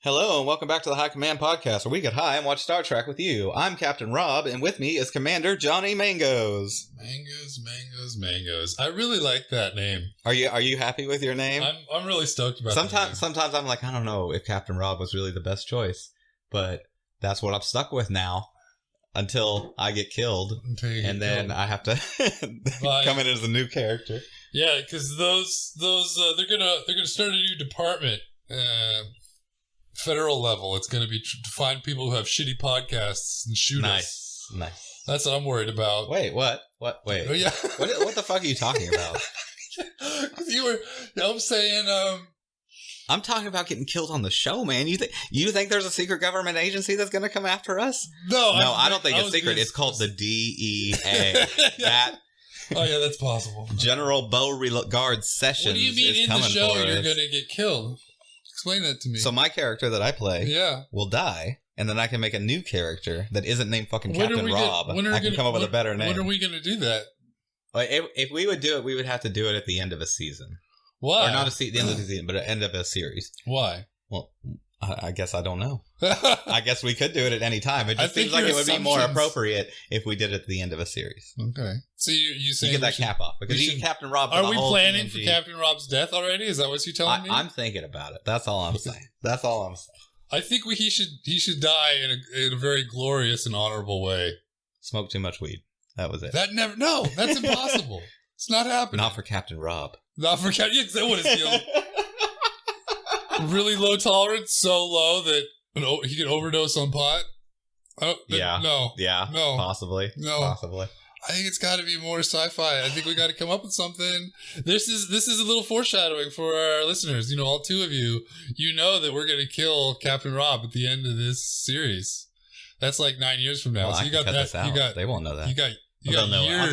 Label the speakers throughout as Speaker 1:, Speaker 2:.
Speaker 1: Hello and welcome back to the High Command Podcast, where we get high and watch Star Trek with you. I'm Captain Rob, and with me is Commander Johnny Mangoes.
Speaker 2: Mangoes. I really like that name.
Speaker 1: Are you happy with your name?
Speaker 2: I'm really stoked about that.
Speaker 1: Sometimes I'm like, I don't know if Captain Rob was really the best choice, but that's what I'm stuck with now until I get killed, and then I have to come in as a new character.
Speaker 2: Yeah, because those they're gonna start a new department. Federal level, it's going to be to find people who have shitty podcasts and shoot us. Nice. That's what I'm worried about.
Speaker 1: Wait, what? Wait.
Speaker 2: Oh, yeah.
Speaker 1: What the fuck are you talking about?
Speaker 2: I'm saying,
Speaker 1: I'm talking about getting killed on the show, man. You think there's a secret government agency that's going to come after us?
Speaker 2: No,
Speaker 1: I don't think it's secret. It's called the DEA.
Speaker 2: Oh yeah, that's possible.
Speaker 1: General Beauregard Sessions. What do you mean
Speaker 2: in the show you're going to get killed? Explain that to me.
Speaker 1: So my character that I play will die, and then I can make a new character that isn't named fucking Captain Rob. I can come up with a better name.
Speaker 2: When are we going to do that?
Speaker 1: If we would do it, we would have to do it at the end of a season.
Speaker 2: Why?
Speaker 1: Or not the end of the season, but at the end of a series.
Speaker 2: Why?
Speaker 1: Well, I guess I don't know. I guess we could do it at any time. It just seems like it would be more appropriate if we did it at the end of a series.
Speaker 2: Okay. So you say
Speaker 1: get that cap off because you Captain Rob.
Speaker 2: Are we planning for Captain Rob's death already? Is that what you're telling me?
Speaker 1: I'm thinking about it. That's all I'm saying.
Speaker 2: I think he should die in a very glorious and honorable way.
Speaker 1: Smoke too much weed. That was it.
Speaker 2: That's impossible. It's not happening.
Speaker 1: Not for Captain Rob.
Speaker 2: Not for Captain. Yeah, because that would have killed. Really low tolerance, so low that he could overdose on pot.
Speaker 1: Possibly.
Speaker 2: I think it's got to be more sci-fi. I think we got to come up with something. This is a little foreshadowing for our listeners. All two of you. You know that we're going to kill Captain Rob at the end of this series. That's like 9 years from now.
Speaker 1: Well,
Speaker 2: so you got that.
Speaker 1: This out. They won't know that.
Speaker 2: You got years.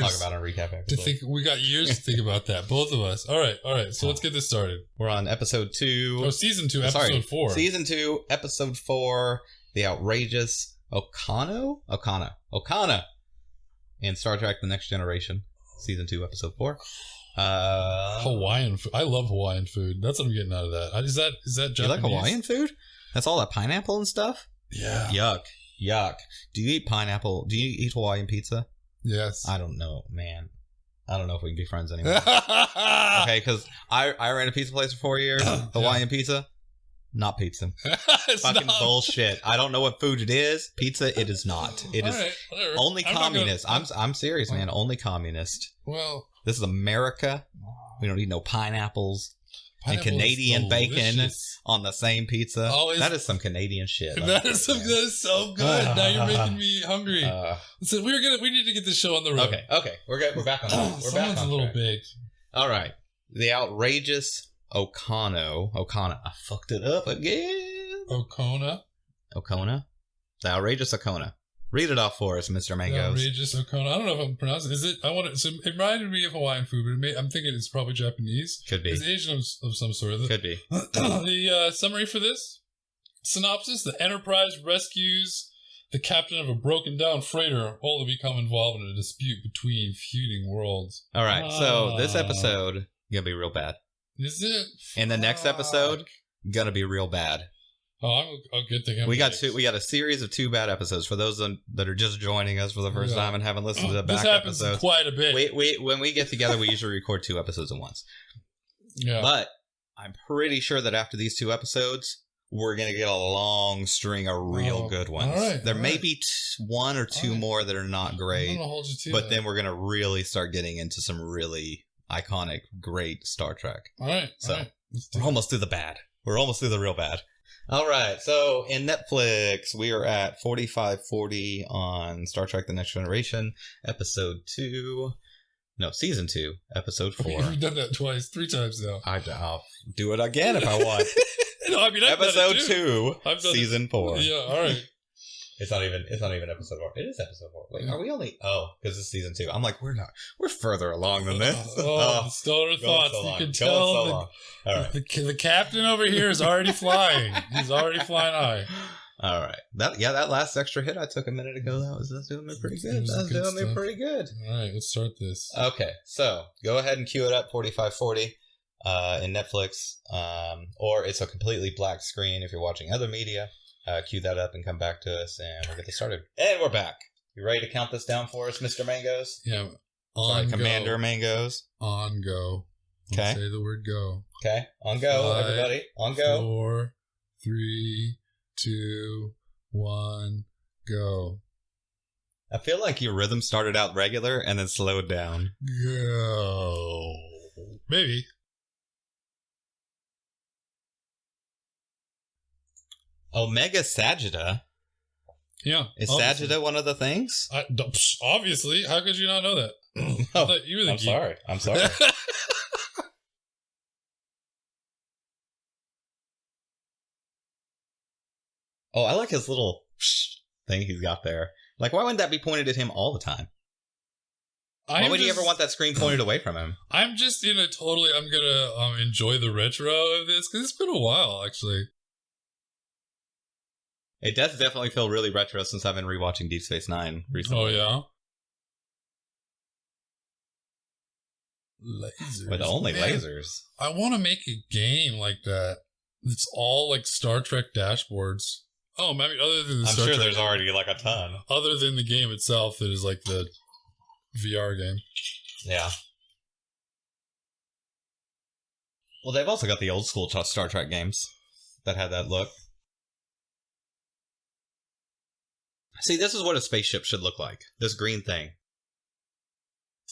Speaker 1: I'll talk about it on recap episode.
Speaker 2: We got years to think about that. Both of us. All right. So let's get this started.
Speaker 1: We're on episode 2.
Speaker 2: Oh, season 2, episode 4.
Speaker 1: Season 2, episode 4. The outrageous Okona in Star Trek: The Next Generation, season 2, episode 4.
Speaker 2: Hawaiian food. I love Hawaiian food. That's what I'm getting out of that. Is that Japanese?
Speaker 1: You like Hawaiian food? That's all that pineapple and stuff?
Speaker 2: Yeah.
Speaker 1: Yuck. Do you eat pineapple? Do you eat Hawaiian pizza?
Speaker 2: Yes.
Speaker 1: I don't know, man. I don't know if we can be friends anymore. Okay, because I ran a pizza place for 4 years. Hawaiian pizza. Not pizza. Fucking bullshit. I don't know what food it is. Pizza, it is not. It is only communist. I'm serious, man. Only communist.
Speaker 2: Well,
Speaker 1: this is America. We don't need no pineapples and Canadian bacon on the same pizza. That is some Canadian shit.
Speaker 2: That is so good. Now you're making me hungry. So we need to get this show on the road.
Speaker 1: Okay. We're back on track.
Speaker 2: Someone's a little big.
Speaker 1: All right. The outrageous Okona. I fucked it up again.
Speaker 2: Okona.
Speaker 1: The outrageous Okona. Read it off for us, Mr. Mangoes.
Speaker 2: The outrageous Okona. I don't know if I'm pronouncing it. It reminded me of Hawaiian food, but I'm thinking it's probably Japanese.
Speaker 1: Could be.
Speaker 2: It's Asian of some sort.
Speaker 1: Could be.
Speaker 2: The summary for this synopsis: the Enterprise rescues the captain of a broken down freighter, only to become involved in a dispute between feuding worlds.
Speaker 1: All right. So this episode gonna be real bad.
Speaker 2: Is it?
Speaker 1: In the next episode, gonna be real bad.
Speaker 2: Oh, good thing.
Speaker 1: We got a series of 2 bad episodes for those that are just joining us for the first time and haven't listened to the back episodes.
Speaker 2: This happens quite a bit.
Speaker 1: When we get together, we usually record 2 episodes at once.
Speaker 2: Yeah.
Speaker 1: But I'm pretty sure that after these 2 episodes, we're gonna get a long string of real good ones. There may be 1 or 2 more that are not great,
Speaker 2: I'm gonna hold you to
Speaker 1: but
Speaker 2: that.
Speaker 1: then we're gonna really start getting into some really iconic, great Star Trek.
Speaker 2: All right.
Speaker 1: We're almost through the bad. We're almost through the real bad. All right. So in Netflix, we are at 4540 on Star Trek: The Next Generation, episode 2. No, season 2, episode 4.
Speaker 2: We've done that 3 times now.
Speaker 1: I'll do it again if I want.
Speaker 2: No, I mean,
Speaker 1: episode 2 season 4.
Speaker 2: Yeah. All right.
Speaker 1: It's not even episode 4. It is episode 4. Wait, are we only? Oh, because it's season 2. I'm like, we're further along than this.
Speaker 2: The stellar thoughts. You can tell the captain over here is already flying. He's already flying high.
Speaker 1: All right. That last extra hit I took a minute ago, that's doing me pretty good. That's doing me pretty good.
Speaker 2: All right, let's start this.
Speaker 1: Okay, so go ahead and cue it up, 4540. in Netflix, or it's a completely black screen if you're watching other media. Cue that up and come back to us, and we'll get this started. And we're back. You ready to count this down for us, Mr. Mangoes?
Speaker 2: Yeah.
Speaker 1: Commander Mangoes.
Speaker 2: On go.
Speaker 1: Okay.
Speaker 2: Say the word go.
Speaker 1: Okay. On go,
Speaker 2: 5,
Speaker 1: everybody. On go.
Speaker 2: 4, 3, 2, 1, go.
Speaker 1: I feel like your rhythm started out regular and then slowed down.
Speaker 2: Go. Maybe.
Speaker 1: Omega Sagitta?
Speaker 2: Yeah.
Speaker 1: Is Sagitta one of the things?
Speaker 2: Obviously. How could you not know that? I thought you were the geek.
Speaker 1: I'm sorry. Oh, I like his little thing he's got there. Like, why wouldn't that be pointed at him all the time? Why would you ever want that screen pointed away from him?
Speaker 2: I'm just in a totally... I'm going to enjoy the retro of this, because it's been a while, actually.
Speaker 1: It does definitely feel really retro since I've been rewatching Deep Space Nine recently.
Speaker 2: Oh, yeah? Lasers.
Speaker 1: With only lasers.
Speaker 2: I want to make a game like that. It's all like Star Trek dashboards. Oh, maybe other than the
Speaker 1: I'm
Speaker 2: Star
Speaker 1: sure
Speaker 2: Trek
Speaker 1: there's already like a ton.
Speaker 2: Other than the game itself, that is like the VR game.
Speaker 1: Yeah. Well, they've also got the old school Star Trek games that had that look. See, this is what a spaceship should look like. This green thing.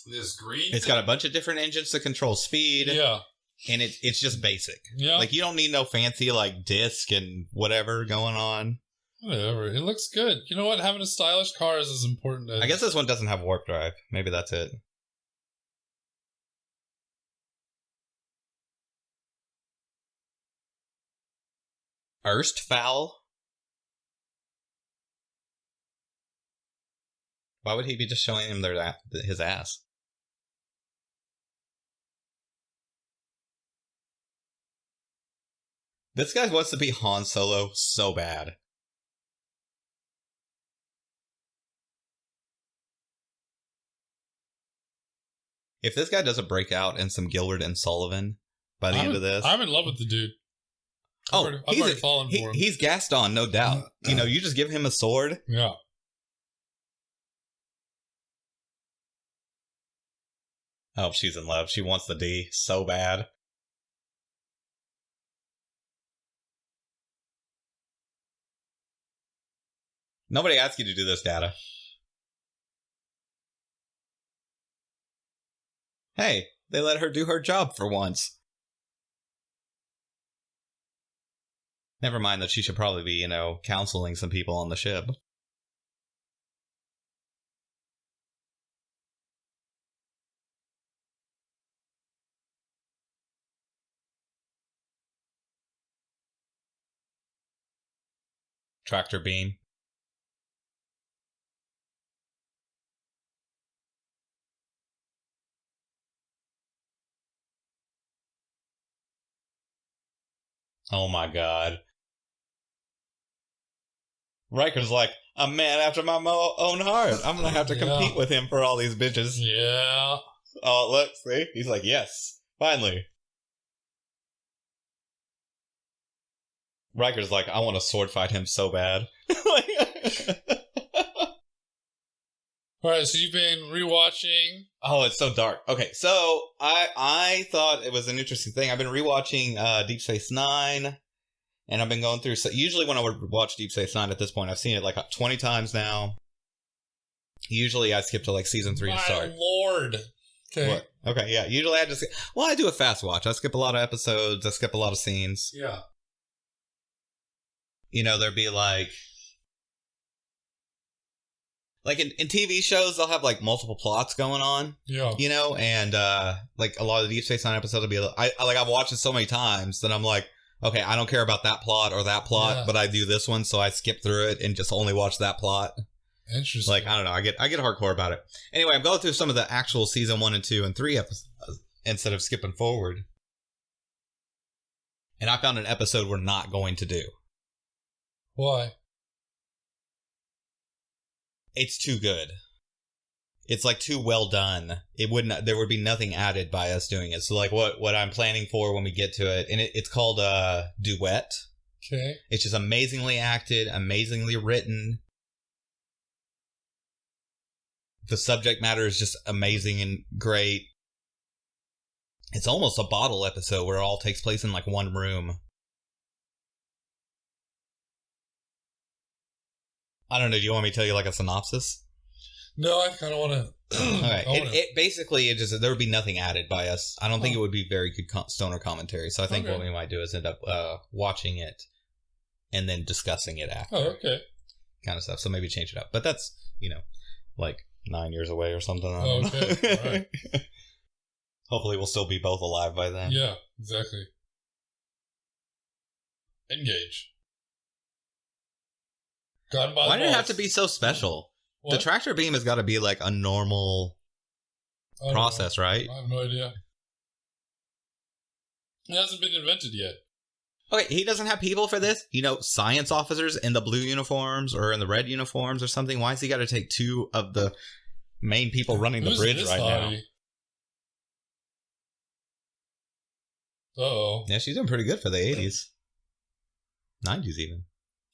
Speaker 2: This green
Speaker 1: It's got a bunch of different engines to control speed.
Speaker 2: Yeah.
Speaker 1: And it's just basic.
Speaker 2: Yeah.
Speaker 1: Like, you don't need no fancy, like, disc and whatever going on.
Speaker 2: Whatever. It looks good. You know what? Having a stylish car is as important as...
Speaker 1: I guess this one doesn't have warp drive. Maybe that's it. Erstfowl? Why would he be just showing him his ass? This guy wants to be Han Solo so bad. If this guy doesn't break out in some Gilbert and Sullivan by the end of this...
Speaker 2: I'm in love with the dude. I've already fallen for him.
Speaker 1: He's Gaston, no doubt. You just give him a sword.
Speaker 2: Yeah.
Speaker 1: Oh, she's in love. She wants the D so bad. Nobody asked you to do this, Data. Hey, they let her do her job for once. Never mind that she should probably be, counseling some people on the ship. Tractor beam. Oh my god. Riker's like, a man after my own heart. I'm gonna have to compete with him for all these bitches.
Speaker 2: Yeah.
Speaker 1: Oh, look, see? He's like, yes, finally. Riker's like, I want to sword fight him so bad.
Speaker 2: Alright, so you've been rewatching...
Speaker 1: Oh, it's so dark. Okay, so I thought it was an interesting thing. I've been rewatching Deep Space Nine, and I've been going through... So usually when I would watch Deep Space Nine at this point, I've seen it like 20 times now. Usually I skip to like season 3 to start.
Speaker 2: My lord! Okay.
Speaker 1: What? Okay, yeah. Usually I just... Well, I do a fast watch. I skip a lot of episodes. I skip a lot of scenes.
Speaker 2: Yeah.
Speaker 1: There'd be like... Like in TV shows, they'll have like multiple plots going on.
Speaker 2: Yeah.
Speaker 1: And like a lot of the Deep Space Nine episodes will be I've watched it so many times that I'm like, okay, I don't care about that plot or that plot, but I do this one, so I skip through it and just only watch that plot.
Speaker 2: Interesting.
Speaker 1: Like, I don't know, I get hardcore about it. Anyway, I'm going through some of the actual season 1 and 2 and 3 episodes instead of skipping forward. And I found an episode we're not going to do.
Speaker 2: Why?
Speaker 1: It's too good. it's like too well done. It wouldn't. There would be nothing added by us doing it. So like what I'm planning for when we get to it, and it's called Duet.
Speaker 2: Okay.
Speaker 1: It's just amazingly acted, amazingly written. The subject matter is just amazing and great. It's almost a bottle episode where it all takes place in like one room. I don't know. Do you want me to tell you like a synopsis?
Speaker 2: No, I kind of want to.
Speaker 1: Okay. It basically, there would be nothing added by us. I don't think it would be very good stoner commentary. So I think what we might do is end up watching it and then discussing it after.
Speaker 2: Oh, okay.
Speaker 1: Kind of stuff. So maybe change it up. But that's, like 9 years away or something.
Speaker 2: Oh, okay. All right.
Speaker 1: Hopefully we'll still be both alive by then.
Speaker 2: Yeah, exactly. Engage.
Speaker 1: Why did it have to be so special? What? The tractor beam has got to be like a normal process, right?
Speaker 2: I have no idea. It hasn't been invented yet.
Speaker 1: Okay, he doesn't have people for this? Science officers in the blue uniforms or in the red uniforms or something? Why has he got to take two of the main people running the bridge right now? Uh-oh. Yeah, she's doing pretty good for the 80s. 90s even.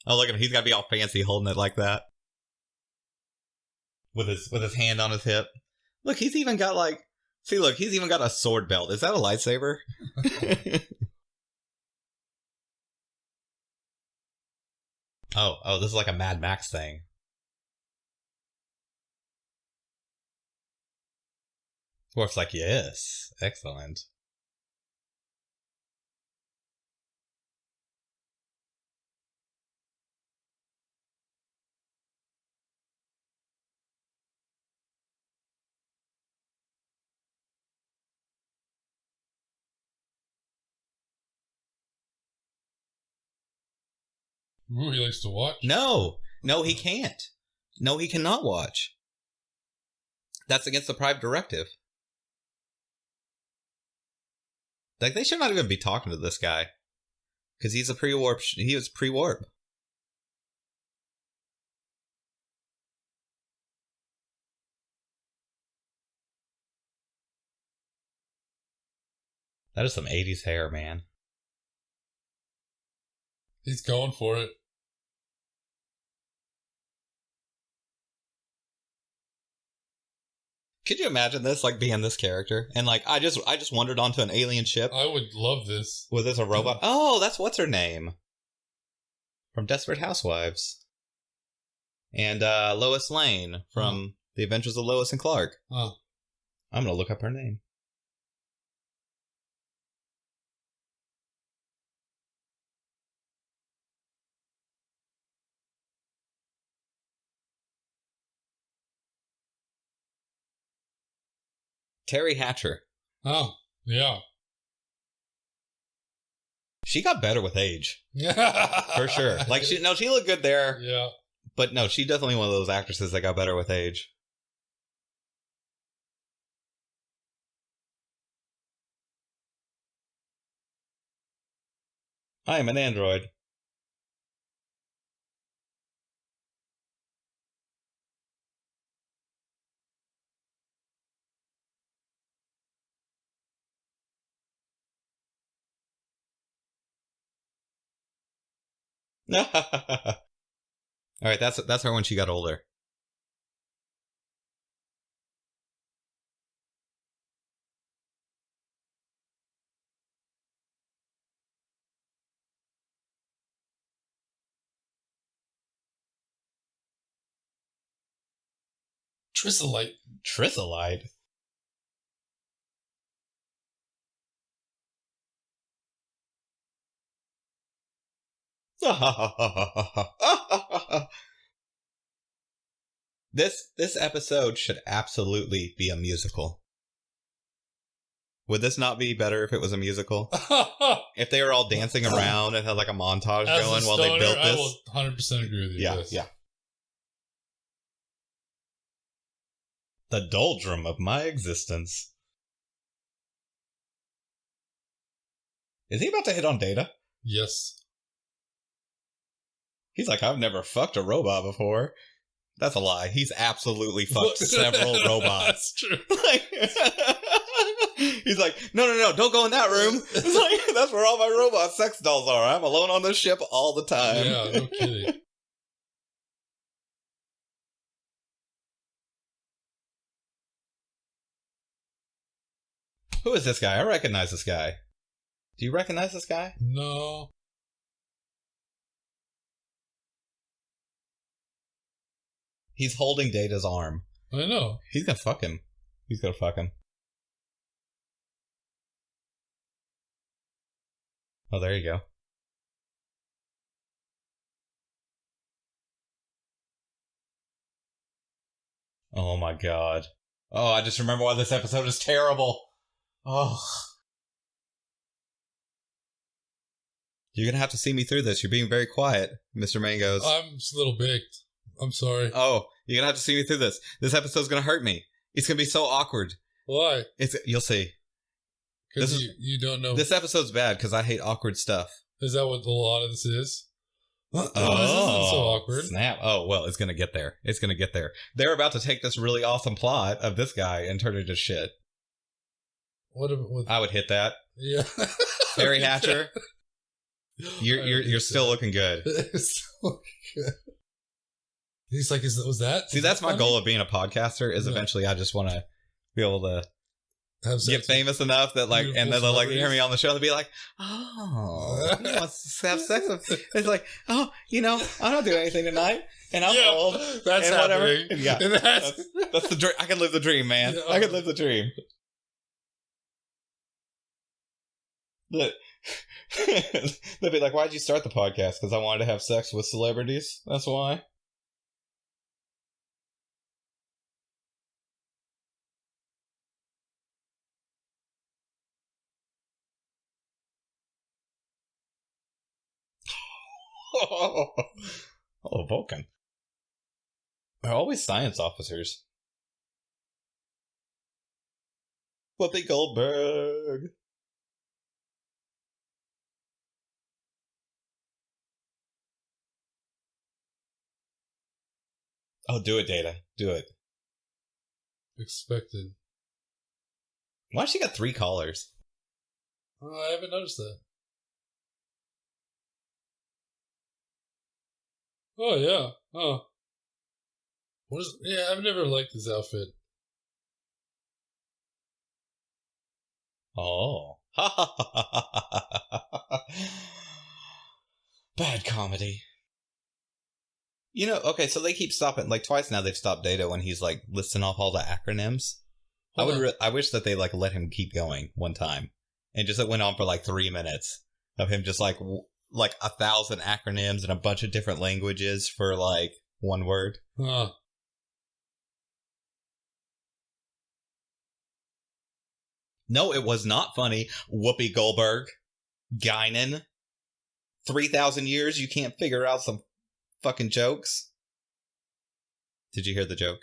Speaker 1: Oh, look at him. He's got to be all fancy holding it like that. With his hand on his hip. Look, he's even got he's even got a sword belt. Is that a lightsaber? Oh, this is like a Mad Max thing. Works like, yes. Excellent.
Speaker 2: Ooh, he likes to watch?
Speaker 1: No, he can't. No, he cannot watch. That's against the private directive. Like, they should not even be talking to this guy. Because he's a pre-warp. He was pre-warp. That is some 80s hair, man.
Speaker 2: He's going for it.
Speaker 1: Could you imagine this, like, being this character? And, like, I just wandered onto an alien ship.
Speaker 2: I would love this.
Speaker 1: Was this a robot? Oh, that's what's her name? From Desperate Housewives. And Lois Lane from The Adventures of Lois and Clark.
Speaker 2: Oh.
Speaker 1: I'm going to look up her name. Terry Hatcher.
Speaker 2: Oh, yeah.
Speaker 1: She got better with age. For sure. Like, she looked good there.
Speaker 2: Yeah.
Speaker 1: But no, she's definitely one of those actresses that got better with age. I am an android. All right, that's her when she got older.
Speaker 2: Trisolite.
Speaker 1: Trisolite? This episode should absolutely be a musical. Would this not be better if it was a musical? If they were all dancing around and had like a montage going while they built this?
Speaker 2: I will 100% agree with you.
Speaker 1: Yeah, yeah. The doldrum of my existence. Is he about to hit on Data?
Speaker 2: Yes.
Speaker 1: He's like, I've never fucked a robot before. That's a lie. He's absolutely fucked several robots.
Speaker 2: That's true.
Speaker 1: He's like, no, don't go in that room. It's like, that's where all my robot sex dolls are. I'm alone on this ship all the time.
Speaker 2: Yeah, no kidding.
Speaker 1: Who is this guy? I recognize this guy. Do you recognize this guy?
Speaker 2: No.
Speaker 1: He's holding Data's arm.
Speaker 2: I know.
Speaker 1: He's gonna fuck him. Oh, there you go. Oh my god. Oh, I just remember why this episode is terrible. Oh. You're gonna have to see me through this. You're being very quiet, Mr. Mangoes.
Speaker 2: I'm just a little baked. I'm sorry.
Speaker 1: Oh, you're gonna have to see me through this. This episode's gonna hurt me. It's gonna be so awkward.
Speaker 2: Why?
Speaker 1: You'll see.
Speaker 2: Because you don't know.
Speaker 1: This episode's bad because I hate awkward stuff.
Speaker 2: Is that what a lot of this is?
Speaker 1: Oh,
Speaker 2: this isn't so awkward.
Speaker 1: Snap. Oh, well, it's gonna get there. They're about to take this really awesome plot of this guy and turn it to shit.
Speaker 2: What?
Speaker 1: I would hit that.
Speaker 2: Yeah.
Speaker 1: Terry Hatcher. You're still looking good.
Speaker 2: He's like, was that?
Speaker 1: See, that's my goal of being a podcaster. Is eventually I just want to be able to get famous enough that like, and then they'll like hear me on the show and be like, oh, he wants to have sex with. It's like, oh, I don't do anything tonight, and I'm old.
Speaker 2: That's
Speaker 1: and
Speaker 2: happening.
Speaker 1: Yeah, that's the dream. I can live the dream, man. I can live the dream. They'll be like, why'd you start the podcast? Because I wanted to have sex with celebrities. That's why. Oh, Vulcan. They're always science officers. Whoopi Goldberg. Oh, do it, Data. Do it.
Speaker 2: Expected.
Speaker 1: Why she got 3 collars?
Speaker 2: I haven't noticed that. Oh, yeah. Oh. I've never liked this outfit.
Speaker 1: Oh. Bad comedy. Okay, so they keep stopping, like twice now they've stopped Data when he's like listing off all the acronyms. I wish that they like let him keep going one time. And just it went on for like 3 minutes of him just like 1,000 acronyms and a bunch of different languages for like one word.
Speaker 2: Huh.
Speaker 1: No, it was not funny. Whoopi Goldberg. Guinan. 3,000 years, you can't figure out some fucking jokes. Did you hear the joke?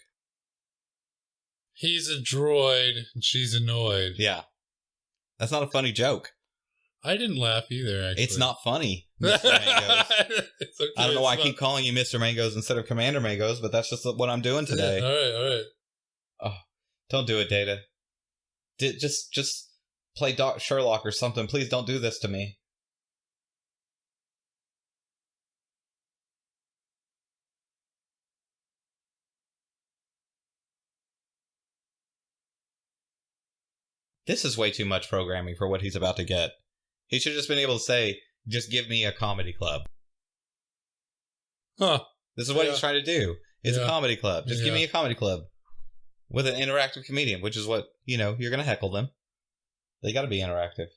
Speaker 2: He's a droid and she's annoyed.
Speaker 1: Yeah. That's not a funny joke.
Speaker 2: I didn't laugh either, actually.
Speaker 1: It's not funny, Mr. Mangoes.
Speaker 2: It's okay,
Speaker 1: I don't know why I keep calling you Mr. Mangoes instead of Commander Mangoes, but that's just what I'm doing today.
Speaker 2: All right.
Speaker 1: Oh, don't do it, Data. Just play Sherlock or something. Please don't do this to me. This is way too much programming for what he's about to get. He should have just been able to say, just give me a comedy club.
Speaker 2: Huh.
Speaker 1: This is what he's trying to do. It's a comedy club. Just give me a comedy club. With an interactive comedian, which is what, you're going to heckle them. They got to be interactive.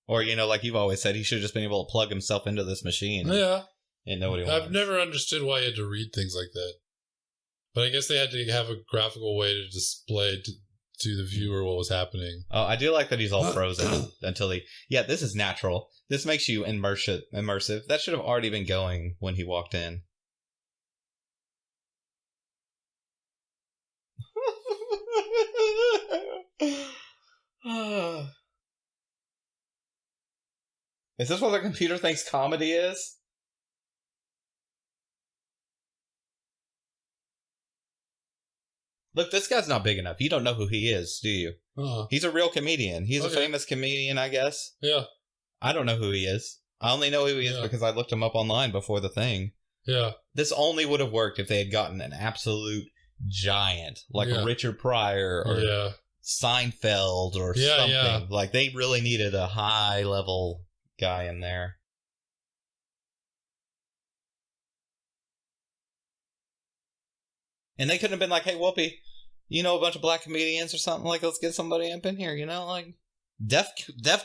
Speaker 1: Or, like you've always said, he should have just been able to plug himself into this machine.
Speaker 2: Yeah.
Speaker 1: And nobody wants.
Speaker 2: I've never understood why you had to read things like that. But I guess they had to have a graphical way to display to the viewer what was happening.
Speaker 1: Oh, I do like that he's all frozen until he... Yeah, this is natural. This makes you immersive. That should have already been going when he walked in. Is this what the computer thinks comedy is? Look, this guy's not big enough. You don't know who he is, do you? He's a real comedian. He's a famous comedian, I guess.
Speaker 2: Yeah.
Speaker 1: I don't know who he is. I only know who he is because I looked him up online before the thing.
Speaker 2: Yeah.
Speaker 1: This only would have worked if they had gotten an absolute giant, like Richard Pryor or Seinfeld or something. Yeah. Like, they really needed a high-level guy in there. And they couldn't have been like, hey, Whoopi, you know a bunch of black comedians or something? Like, let's get somebody up in here, you know? Like, Def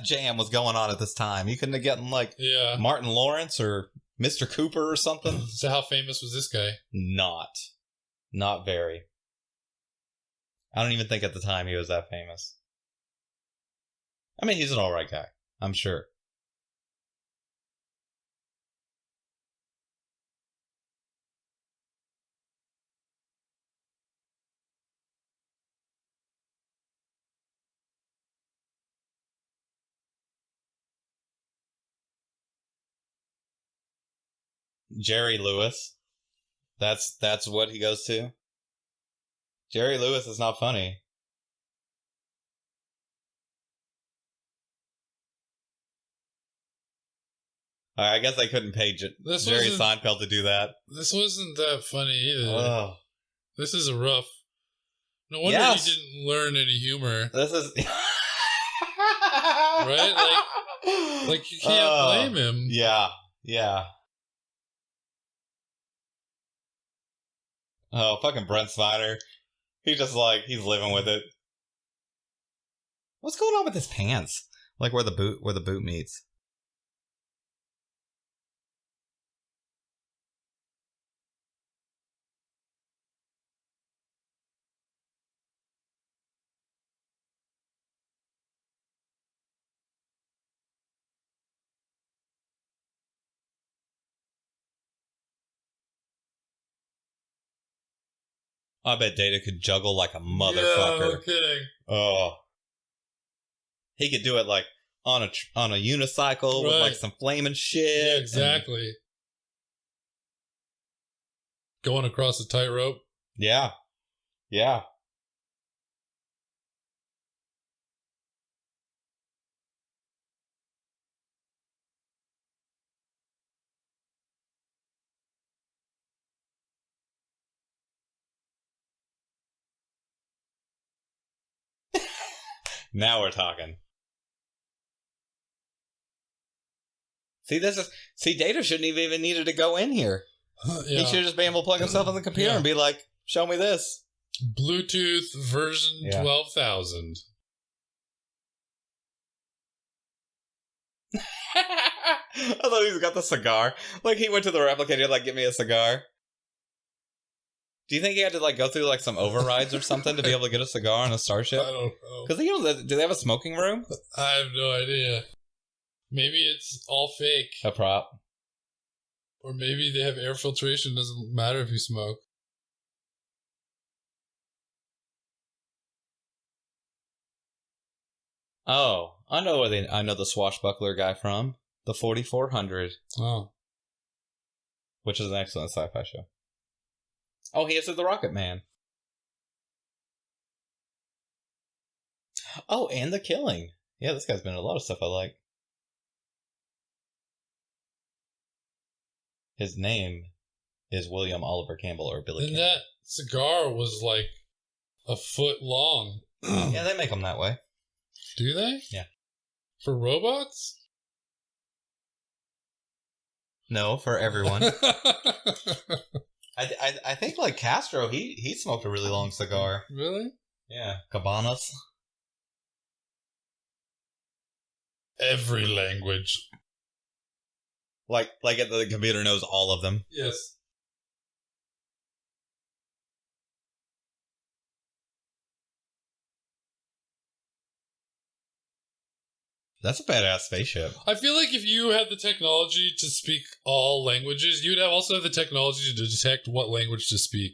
Speaker 1: Jam was going on at this time. You couldn't have gotten, like, Martin Lawrence or Mr. Cooper or something.
Speaker 2: So how famous was this guy?
Speaker 1: Not very. I don't even think at the time he was that famous. I mean, he's an alright guy, I'm sure. Jerry Lewis. That's what he goes to. Jerry Lewis is not funny. I guess I couldn't pay Jerry Seinfeld to do that.
Speaker 2: This wasn't that funny either. Oh. This is a rough. No wonder he didn't learn any humor.
Speaker 1: This is
Speaker 2: right. Like you can't blame him.
Speaker 1: Yeah. Oh, fucking Brent Spiner. He's living with it. What's going on with his pants? Like where the boot meets. I bet Data could juggle like a motherfucker.
Speaker 2: No kidding.
Speaker 1: Oh. He could do it like on a unicycle with like some flaming shit.
Speaker 2: Yeah, exactly. Going across a tightrope.
Speaker 1: Yeah. Now we're talking. See, Data shouldn't have even needed to go in here. He should just be able to plug himself in the computer and be like, show me this.
Speaker 2: Bluetooth version 12,000.
Speaker 1: I thought he's got the cigar. Like, he went to the replicator, like, give me a cigar. Do you think he had to, like, go through, like, some overrides or something to be able to get a cigar on a Starship?
Speaker 2: I don't know.
Speaker 1: Because, do they have a smoking room?
Speaker 2: I have no idea. Maybe it's all fake.
Speaker 1: A prop.
Speaker 2: Or maybe they have air filtration. Doesn't matter if you smoke.
Speaker 1: Oh, I know the swashbuckler guy from. The 4400.
Speaker 2: Oh.
Speaker 1: Which is an excellent sci-fi show. Oh, he is the Rocket Man. Oh, and The Killing. Yeah, this guy's been in a lot of stuff I like. His name is William Oliver Campbell or Billy Campbell.
Speaker 2: And that cigar was like a foot long.
Speaker 1: Yeah, they make them that way.
Speaker 2: Do they?
Speaker 1: Yeah.
Speaker 2: For robots?
Speaker 1: No, for everyone. I think like Castro, he smoked a really long cigar.
Speaker 2: Really?
Speaker 1: Yeah, Cabanas.
Speaker 2: Every language.
Speaker 1: Like the computer knows all of them.
Speaker 2: Yes.
Speaker 1: That's a badass spaceship.
Speaker 2: I feel like if you had the technology to speak all languages, you'd also have the technology to detect what language to speak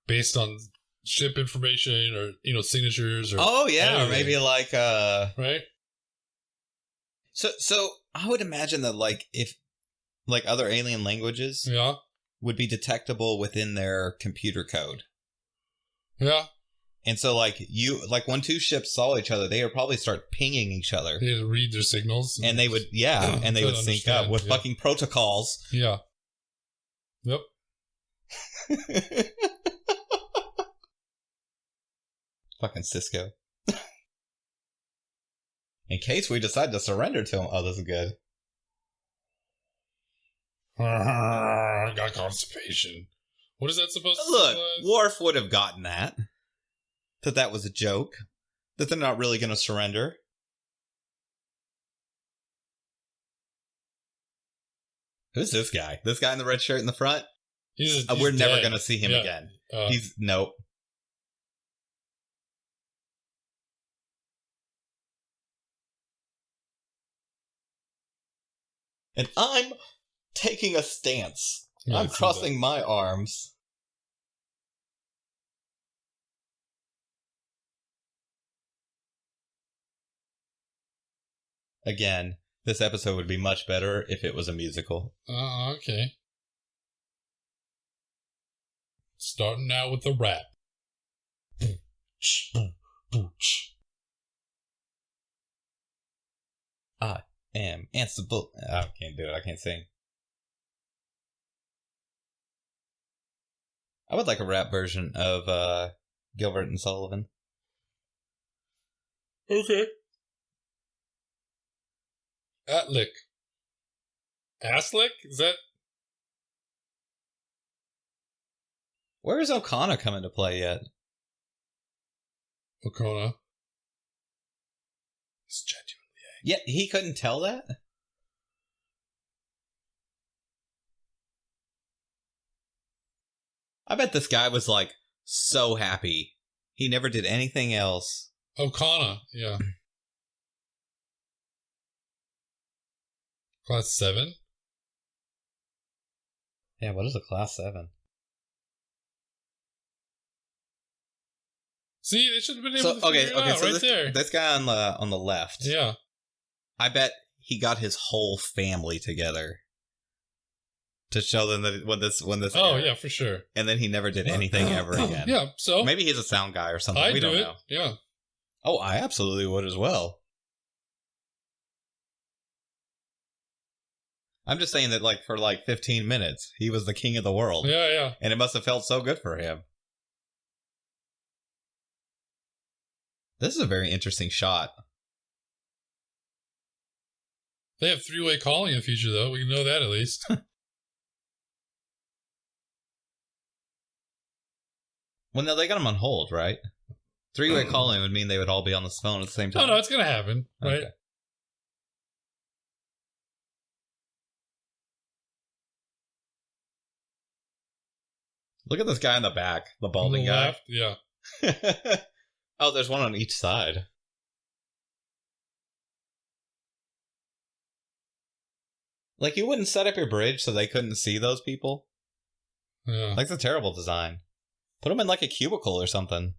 Speaker 2: based on ship information or, signatures or anything.
Speaker 1: Or maybe like
Speaker 2: right?
Speaker 1: So I would imagine that like if like other alien languages would be detectable within their computer code.
Speaker 2: Yeah.
Speaker 1: And so, like, when two ships saw each other, they would probably start pinging each other.
Speaker 2: They had to read their signals.
Speaker 1: And they would, and they would sync up with fucking protocols.
Speaker 2: Yeah. Yep.
Speaker 1: Fucking Cisco. In case we decide to surrender to him. Oh, this is good.
Speaker 2: I got constipation. What is that supposed to
Speaker 1: Look,
Speaker 2: symbolize?
Speaker 1: Worf would have gotten that. That was a joke. That they're not really going to surrender. Who's this guy? This guy in the red shirt in the front?
Speaker 2: He's
Speaker 1: We're never
Speaker 2: dead.
Speaker 1: going to see him again. Nope. And I'm taking a stance.
Speaker 2: Yeah,
Speaker 1: I'm crossing my arms. Again, this episode would be much better if it was a musical.
Speaker 2: Okay. Starting out with the rap.
Speaker 1: I am answerable. I can't do it. I can't sing. I would like a rap version of Gilbert and Sullivan.
Speaker 2: Okay. Atlick. Asslick? Is that...
Speaker 1: Where is Okona coming to play yet?
Speaker 2: Okona. He's genuinely angry.
Speaker 1: Yeah, he couldn't tell that? I bet this guy was, like, so happy. He never did anything else.
Speaker 2: Okona, yeah. Class 7?
Speaker 1: Yeah, what is a Class 7?
Speaker 2: See, they should have been able to figure it out right there.
Speaker 1: This guy on the left.
Speaker 2: Yeah.
Speaker 1: I bet he got his whole family together to show them that when this.
Speaker 2: Oh,
Speaker 1: aired.
Speaker 2: yeah, for sure.
Speaker 1: And then he never did anything ever again.
Speaker 2: Yeah, so
Speaker 1: maybe he's a sound guy or something. We don't know.
Speaker 2: Yeah.
Speaker 1: Oh, I absolutely would as well. I'm just saying that, like, for like 15 minutes, he was the king of the world.
Speaker 2: Yeah, yeah.
Speaker 1: And it must have felt so good for him. This is a very interesting shot.
Speaker 2: They have three-way calling in the future, though. We know that at least.
Speaker 1: Well, no, they got him on hold, right? Three-way calling would mean they would all be on the phone at the same time.
Speaker 2: No, it's going to happen, right?
Speaker 1: Okay. Look at this guy in the back, the balding guy.
Speaker 2: Left, yeah.
Speaker 1: Oh, there's one on each side. Like, you wouldn't set up your bridge so they couldn't see those people?
Speaker 2: Yeah.
Speaker 1: Like, it's a terrible design. Put them in, like, a cubicle or something.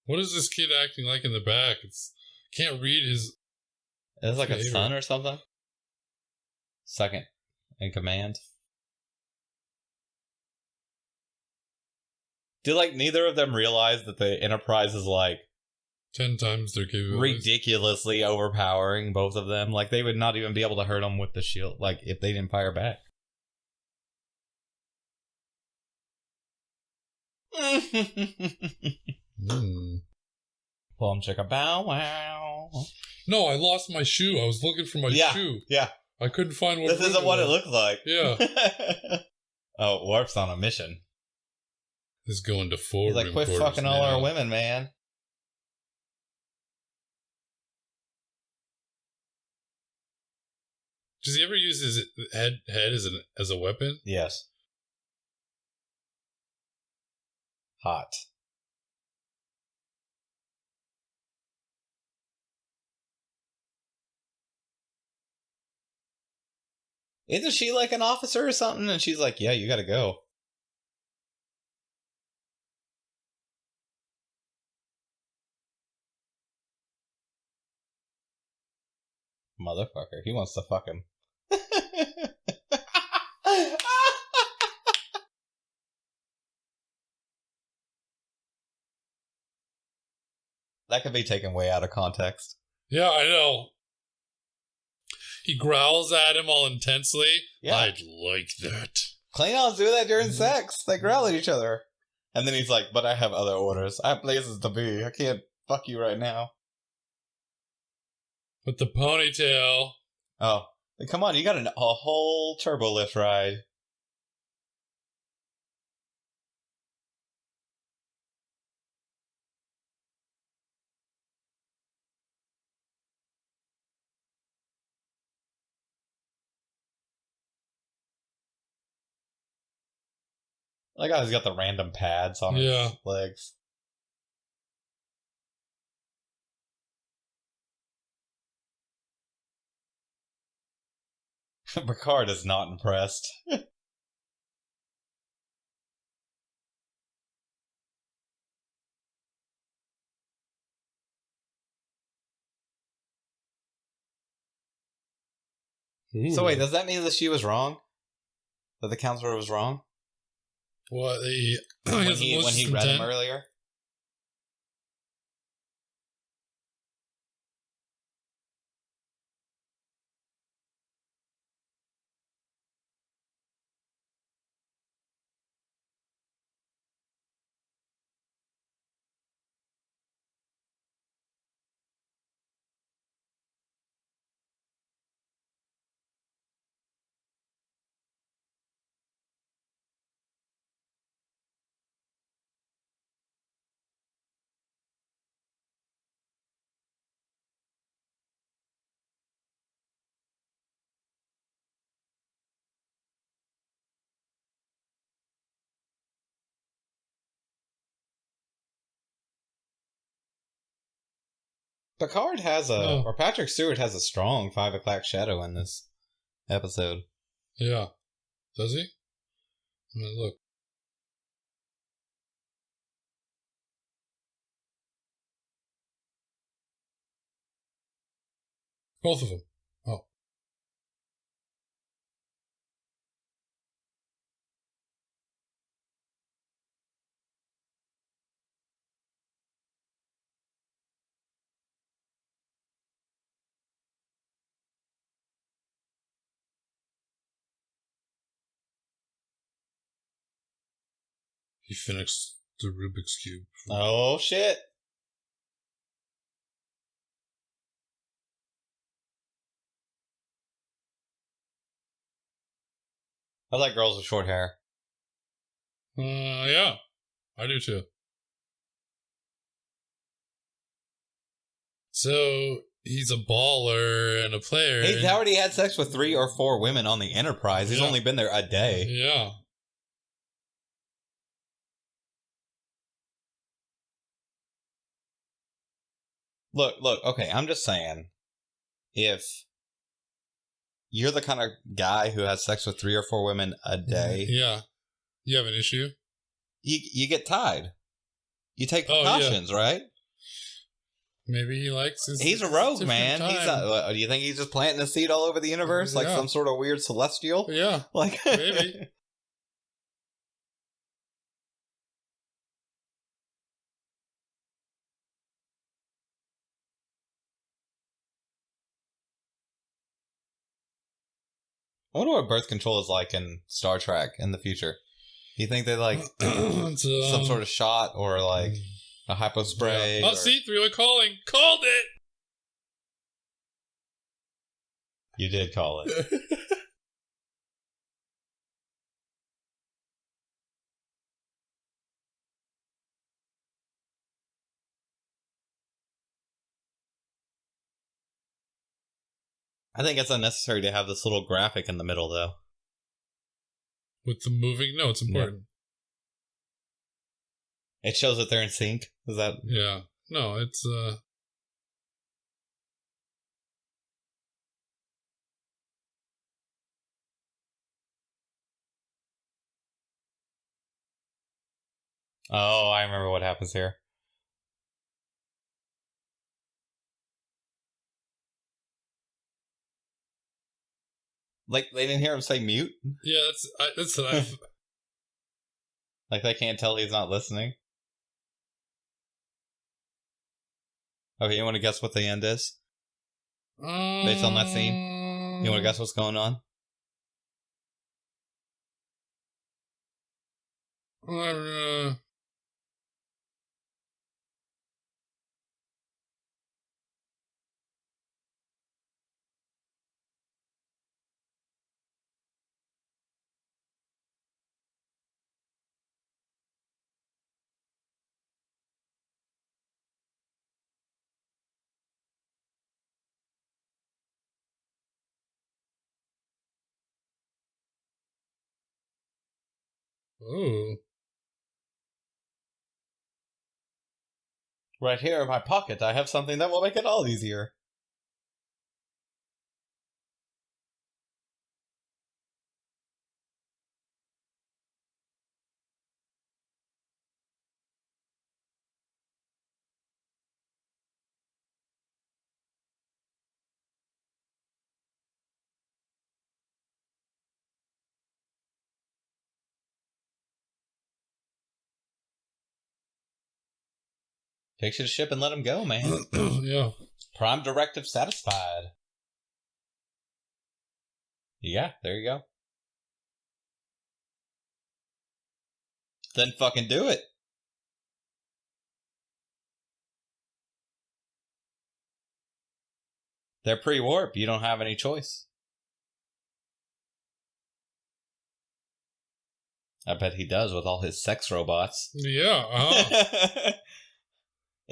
Speaker 2: What is this kid acting like in the back? Can't read his...
Speaker 1: It's like a son or something? Second in command. Do, like, neither of them realize that the Enterprise is, like...
Speaker 2: 10 times their capabilities.
Speaker 1: Ridiculously overpowering, both of them. Like, they would not even be able to hurt them with the shield, like, if they didn't fire back. Plum chicka bow wow.
Speaker 2: No, I lost my shoe. I was looking for my shoe.
Speaker 1: Yeah.
Speaker 2: I couldn't find what
Speaker 1: This isn't what it looked like.
Speaker 2: Yeah.
Speaker 1: Oh, Warp's on a mission.
Speaker 2: He's going to forward.
Speaker 1: He's like, quit fucking all our women, man.
Speaker 2: Does he ever use his head as a weapon?
Speaker 1: Yes. Hot. Isn't she like an officer or something? And she's like, yeah, you gotta go. Motherfucker. He wants to fuck him. That could be taken way out of context.
Speaker 2: Yeah, I know. He growls at him all intensely.
Speaker 1: Yeah.
Speaker 2: I'd like that.
Speaker 1: Klingons do that during sex. They growl at each other. And then he's like, but I have other orders. I have places to be. I can't fuck you right now.
Speaker 2: With the ponytail.
Speaker 1: Oh, come on. You got a whole turbo lift ride. That guy's got the random pads on his legs. Picard is not impressed. So wait, does that mean that she was wrong? That the counselor was wrong?
Speaker 2: What,
Speaker 1: when he read him earlier? Picard has or Patrick Stewart has a strong 5 o'clock shadow in this episode.
Speaker 2: Yeah. Does he? I mean, look. Both of them. Oh. He finished the Rubik's Cube.
Speaker 1: Oh, shit. I like girls with short hair.
Speaker 2: Yeah. I do too. So, he's a baller and a player.
Speaker 1: He's already had sex with 3 or 4 women on the Enterprise. He's only been there a day.
Speaker 2: Yeah.
Speaker 1: Look, okay, I'm just saying, if you're the kind of guy who has sex with 3 or 4 women a day...
Speaker 2: Yeah. You have an issue?
Speaker 1: You get tied. You take precautions, right?
Speaker 2: Maybe he likes his...
Speaker 1: He's a rogue, man. Do you think he's just planting a seed all over the universe? Like some sort of weird celestial?
Speaker 2: Yeah.
Speaker 1: Like
Speaker 2: maybe.
Speaker 1: I wonder what birth control is like in Star Trek in the future. Do you think they like some sort of shot or like a hypo spray?
Speaker 2: Yeah. Oh, see, 3-way calling. Called it!
Speaker 1: You did call it. I think it's unnecessary to have this little graphic in the middle, though.
Speaker 2: With the moving? No, it's important.
Speaker 1: It shows that they're in sync. Is that...
Speaker 2: Yeah. No, it's...
Speaker 1: Oh, I remember what happens here. Like, they didn't hear him say mute?
Speaker 2: Yeah, that's what I...
Speaker 1: Like, they can't tell he's not listening? Okay, you want to guess what the end is? Based on that scene? You want to guess what's going on?
Speaker 2: I don't know. Oh.
Speaker 1: Right here in my pocket, I have something that will make it all easier. Takes you to ship and let him go, man.
Speaker 2: Yeah.
Speaker 1: Prime directive satisfied. Yeah, there you go. Then fucking do it. They're pre-warp. You don't have any choice. I bet he does with all his sex robots.
Speaker 2: Yeah.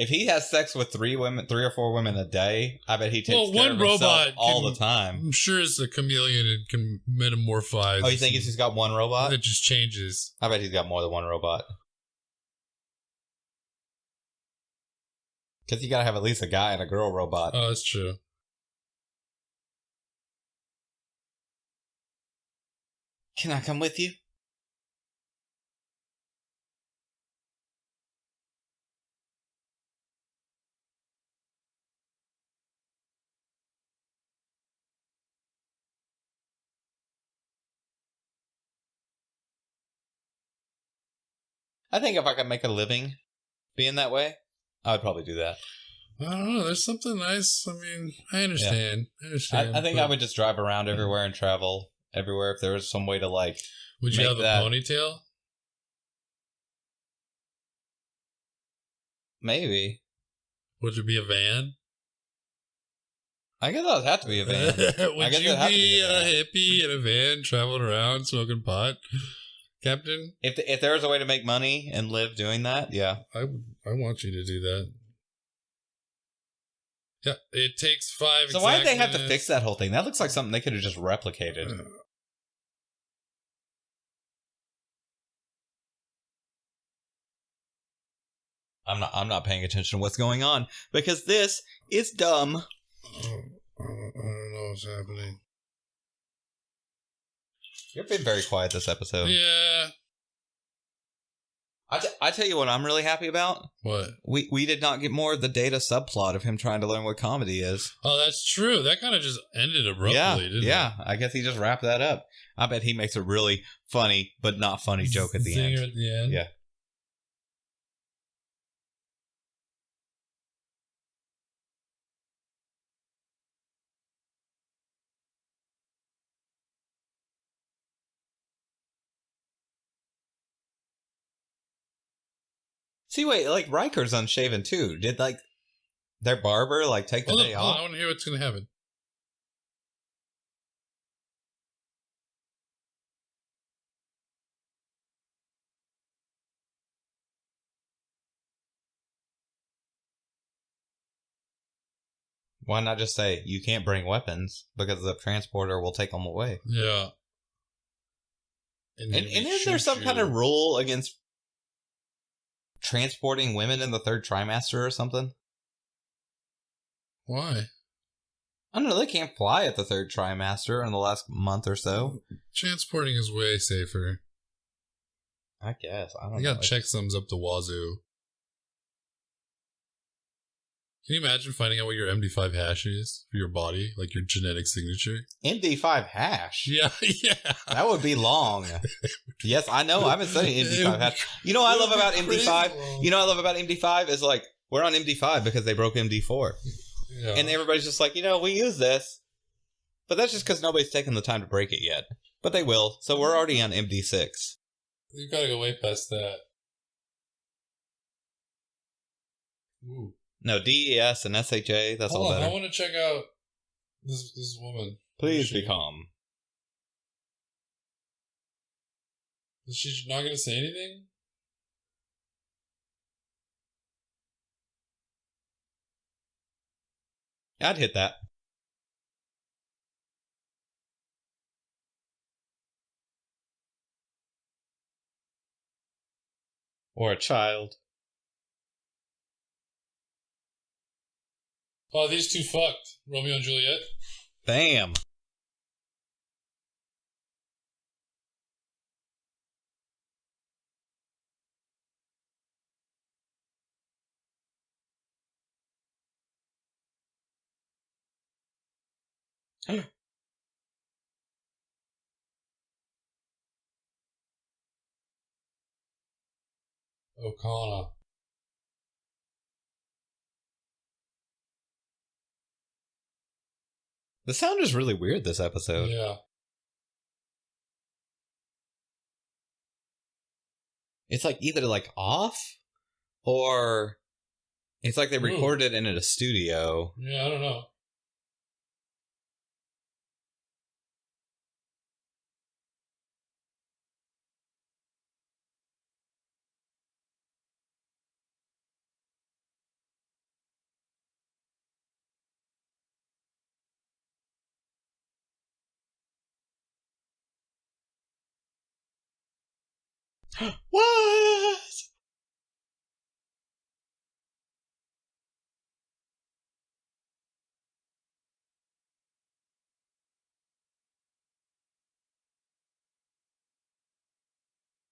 Speaker 1: If he has sex with 3 or 4 women a day, I bet he takes care of himself all the time.
Speaker 2: I'm sure it's a chameleon and can metamorphize.
Speaker 1: Oh, you think he's got one robot?
Speaker 2: It just changes.
Speaker 1: I bet he's got more than one robot. Because you gotta have at least a guy and a girl robot.
Speaker 2: Oh, that's true.
Speaker 1: Can I come with you? I think if I could make a living being that way, I would probably do that.
Speaker 2: I don't know. There's something nice. I mean, I understand.
Speaker 1: Yeah.
Speaker 2: I understand.
Speaker 1: I think I would just drive around everywhere and travel everywhere if there was some way to, like...
Speaker 2: Would you have a ponytail?
Speaker 1: Maybe.
Speaker 2: Would it be a van?
Speaker 1: I guess that would have to be a van.
Speaker 2: Would you be a hippie in a van traveling around smoking pot, Captain?
Speaker 1: If there was a way to make money and live doing that, yeah.
Speaker 2: I want you to do that. Yeah, it takes 5.
Speaker 1: So why did they have to fix that whole thing? That looks like something they could have just replicated. I'm not paying attention to what's going on because this is dumb.
Speaker 2: I don't know what's happening.
Speaker 1: You've been very quiet this episode.
Speaker 2: Yeah.
Speaker 1: I tell you what I'm really happy about.
Speaker 2: What?
Speaker 1: We did not get more of the Data subplot of him trying to learn what comedy is.
Speaker 2: Oh, that's true. That kind of just ended abruptly, didn't it?
Speaker 1: Yeah, I guess he just wrapped that up. I bet he makes a really funny but not funny joke at the end.
Speaker 2: At the end?
Speaker 1: Yeah. See, wait, like, Riker's unshaven, too. Did, like, their barber, like, take the day off?
Speaker 2: I want to hear what's going to happen.
Speaker 1: Why not just say, you can't bring weapons, because the transporter will take them away?
Speaker 2: Yeah.
Speaker 1: And is there some kind of rule against transporting women in the 3rd trimester or something?
Speaker 2: Why?
Speaker 1: I don't know, they can't fly at the 3rd trimester in the last month or so.
Speaker 2: Transporting is way safer.
Speaker 1: I guess. I don't know.
Speaker 2: You got checksums up the wazoo. Can you imagine finding out what your MD5 hash is for your body? Like your genetic signature?
Speaker 1: MD5 hash?
Speaker 2: Yeah, yeah.
Speaker 1: That would be long. Yes, I know. I've been studying MD5 hash. You know what I love about MD5? You know what I love about MD5 is like, we're on MD5 because they broke MD4.
Speaker 2: Yeah.
Speaker 1: And everybody's just like, we use this. But that's just because nobody's taken the time to break it yet. But they will. So we're already on MD6.
Speaker 2: You gotta go way past that. Ooh.
Speaker 1: No, DES and SHA, that's all better.
Speaker 2: I want to check out this woman.
Speaker 1: Please be calm.
Speaker 2: Is she not going to say anything?
Speaker 1: I'd hit that. Or a child.
Speaker 2: Oh, these two fucked. Romeo and Juliet.
Speaker 1: Bam.
Speaker 2: Okona.
Speaker 1: The sound is really weird this episode.
Speaker 2: Yeah.
Speaker 1: It's like either like off or it's like they recorded it in a studio.
Speaker 2: Yeah, I don't know.
Speaker 1: What?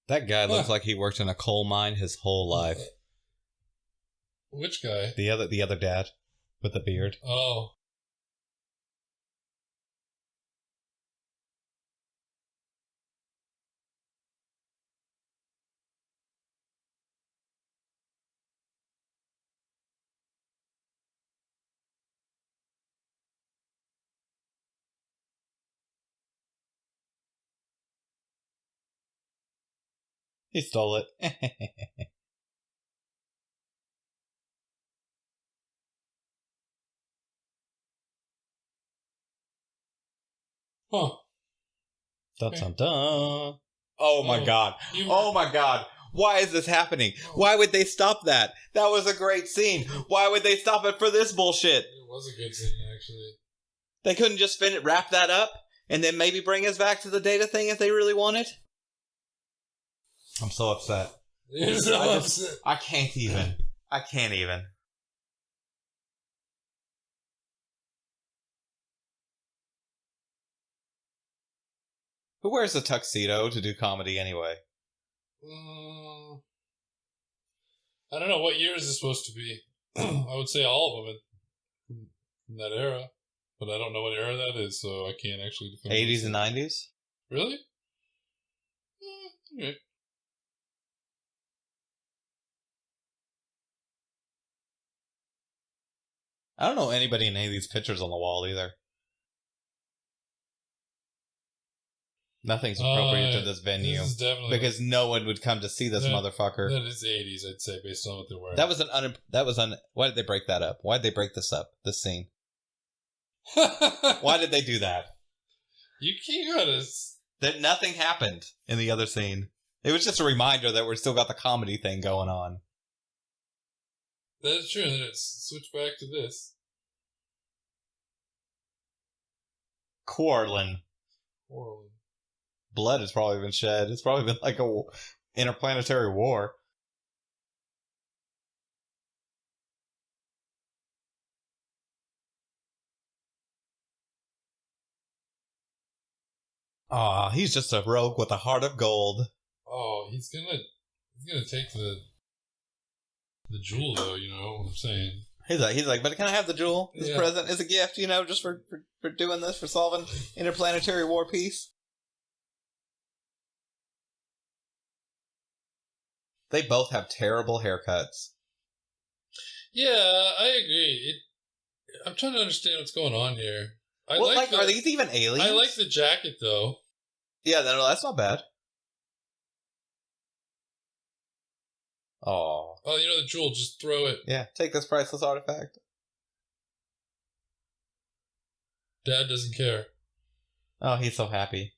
Speaker 1: That guy looks like he worked in a coal mine his whole life.
Speaker 2: Which guy?
Speaker 1: The other dad with the beard.
Speaker 2: Oh.
Speaker 1: He stole it.
Speaker 2: Huh.
Speaker 1: Dun, dun, dun. Oh my god. Oh my god. Why is this happening? Why would they stop that? That was a great scene. Why would they stop it for this bullshit?
Speaker 2: It was a good scene, actually.
Speaker 1: They couldn't just wrap that up and then maybe bring us back to the data thing if they really wanted? I'm so upset.
Speaker 2: You're so upset.
Speaker 1: I can't even. I can't even. Who wears a tuxedo to do comedy anyway?
Speaker 2: I don't know. What year is this supposed to be? I would say all of them from that era. But I don't know what era that is, so I can't actually define
Speaker 1: 80s and 90s?
Speaker 2: Really? Okay.
Speaker 1: I don't know anybody in any of these pictures on the wall either. Nothing's appropriate to this venue.
Speaker 2: This is definitely
Speaker 1: because no one would come to see this motherfucker.
Speaker 2: That is 80s, I'd say, based on what they're wearing.
Speaker 1: That was why did they break that up? Why did they break this up? This scene. Why did they do that?
Speaker 2: You can't
Speaker 1: that nothing happened in the other scene. It was just a reminder that we're still got the comedy thing going on.
Speaker 2: That is true, and then it's switched back to this.
Speaker 1: Quarreling. Blood has probably been shed. It's probably been like a interplanetary war. Ah, he's just a rogue with a heart of gold.
Speaker 2: Oh, he's gonna take the jewel though, you know what I'm saying.
Speaker 1: He's like, but can I have the jewel? This
Speaker 2: Yeah.
Speaker 1: present is a gift, just for doing this, for solving interplanetary war peace. They both have terrible haircuts.
Speaker 2: Yeah, I agree. I'm trying to understand what's going on here.
Speaker 1: Are these even aliens?
Speaker 2: I like the jacket, though.
Speaker 1: Yeah, that's not bad. Oh.
Speaker 2: Oh, the jewel, just throw it.
Speaker 1: Yeah, take this priceless artifact.
Speaker 2: Dad doesn't care.
Speaker 1: Oh, he's so happy.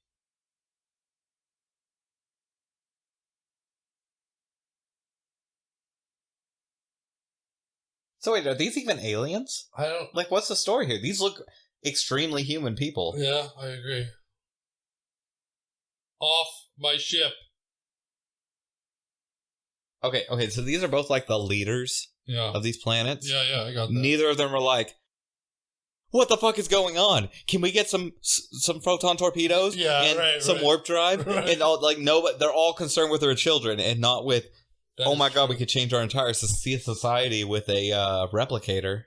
Speaker 1: So wait, are these even aliens?
Speaker 2: I don't...
Speaker 1: Like, what's the story here? These look extremely human people.
Speaker 2: Yeah, I agree. Off my ship.
Speaker 1: Okay, so these are both like the leaders of these planets.
Speaker 2: Yeah, I got that.
Speaker 1: Neither of them are like, what the fuck is going on? Can we get some photon torpedoes?
Speaker 2: Yeah,
Speaker 1: and some warp drive?
Speaker 2: Right.
Speaker 1: And all, no, but they're all concerned with their children and not with, oh my god, we could change our entire society with a replicator.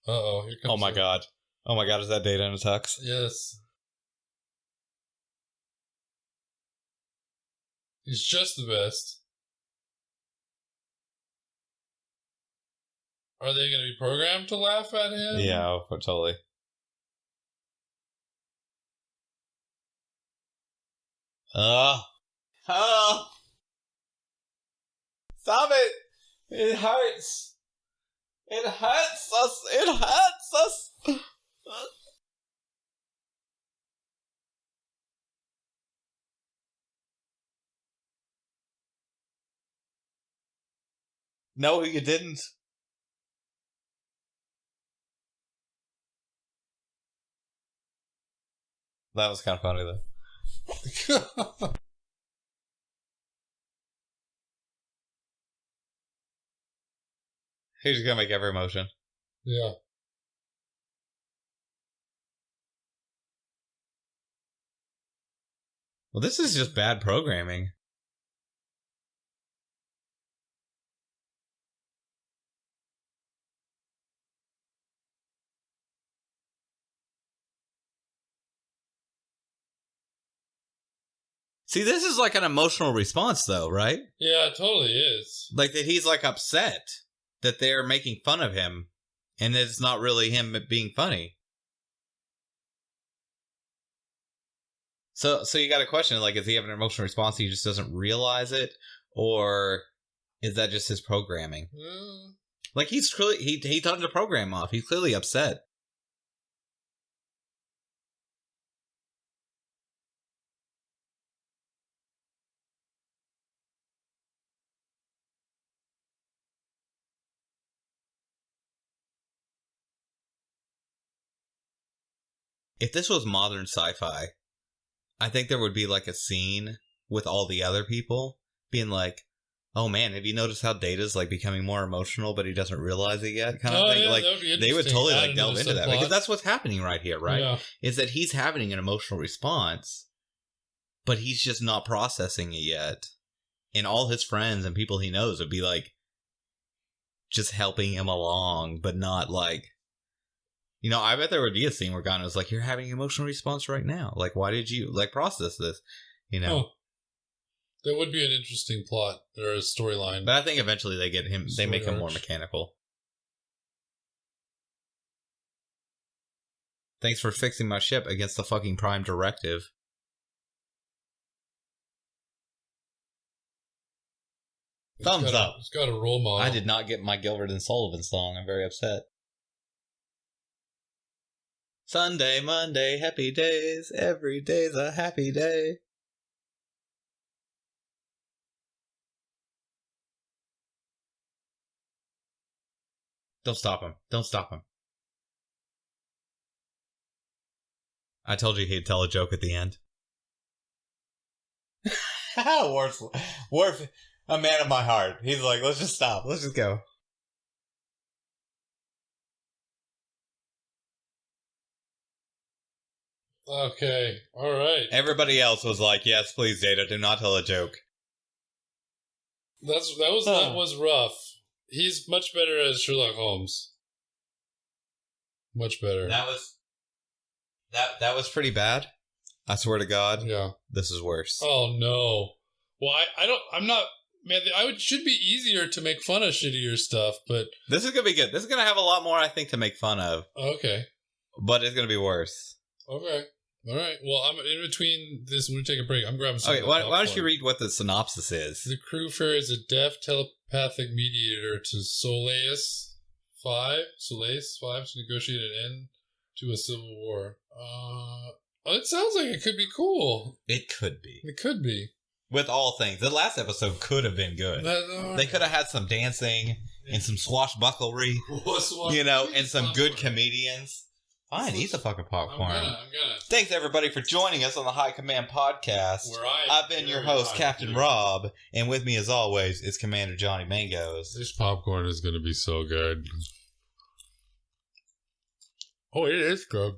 Speaker 2: Uh-oh, here comes
Speaker 1: Oh my god, is that Data in a tux?
Speaker 2: Yes. He's just the best. Are they going to be programmed to laugh at him?
Speaker 1: Yeah, totally. Stop it! It hurts! It hurts us! It hurts us! No, you didn't. That was kind of funny, though. He's just gonna make every motion.
Speaker 2: Yeah.
Speaker 1: Well, this is just bad programming. See, this is like an emotional response, though, right?
Speaker 2: Yeah, it totally is.
Speaker 1: Like that he's like upset that they're making fun of him, and it's not really him being funny. So you got to question, like, is he having an emotional response? He just doesn't realize it, or is that just his programming? Like he's clearly he turned the program off. He's clearly upset. If this was modern sci-fi, I think there would be like a scene with all the other people being like, "Oh man, have you noticed how Data's like becoming more emotional, but he doesn't realize it yet?" Kind of thing.
Speaker 2: Yeah,
Speaker 1: like they would totally like delve into that because that's what's happening right here, right?
Speaker 2: Yeah.
Speaker 1: Is that he's having an emotional response, but he's just not processing it yet, and all his friends and people he knows would be like, just helping him along, but not like. I bet there would be a scene where Ghana was like, "You're having an emotional response right now. Like, why did you like process this?"
Speaker 2: Oh, that would be an interesting plot or a storyline.
Speaker 1: But I think eventually they get him. They make him more mechanical. Thanks for fixing my ship against the fucking Prime Directive. Thumbs up.
Speaker 2: It's got a role model.
Speaker 1: I did not get my Gilbert and Sullivan song. I'm very upset. Sunday, Monday, happy days. Every day's a happy day. Don't stop him. Don't stop him. I told you he'd tell a joke at the end. Worf, a man of my heart. He's like, let's just stop. Let's just go.
Speaker 2: Okay, all right.
Speaker 1: Everybody else was like, yes, please, Data, do not tell a joke.
Speaker 2: That was rough. He's much better as Sherlock Holmes. Much better.
Speaker 1: That was pretty bad. I swear to God.
Speaker 2: Yeah.
Speaker 1: This is worse.
Speaker 2: Oh no. Well, I'm not. Man, should be easier to make fun of shittier stuff, but
Speaker 1: this is gonna be good. This is gonna have a lot more, I think, to make fun of.
Speaker 2: Okay.
Speaker 1: But it's gonna be worse.
Speaker 2: Okay. All right. Well, I'm in between this. We're gonna take a break. I'm grabbing some.
Speaker 1: Okay. Why don't you read what the synopsis is?
Speaker 2: The crew ferries a deaf telepathic mediator to Soleus 5 to negotiate an end to a civil war. It sounds like it could be cool.
Speaker 1: It could be.
Speaker 2: It could be.
Speaker 1: With all things. The last episode could have been good. They could have had some dancing and some swashbucklery. And some good comedians. Fine, eat the fucking popcorn.
Speaker 2: I'm gonna.
Speaker 1: Thanks, everybody, for joining us on the High Command Podcast. I've been your host, Captain Rob, and with me, as always, is Commander Johnny Mangos.
Speaker 2: This popcorn is going to be so good. Oh, it is good.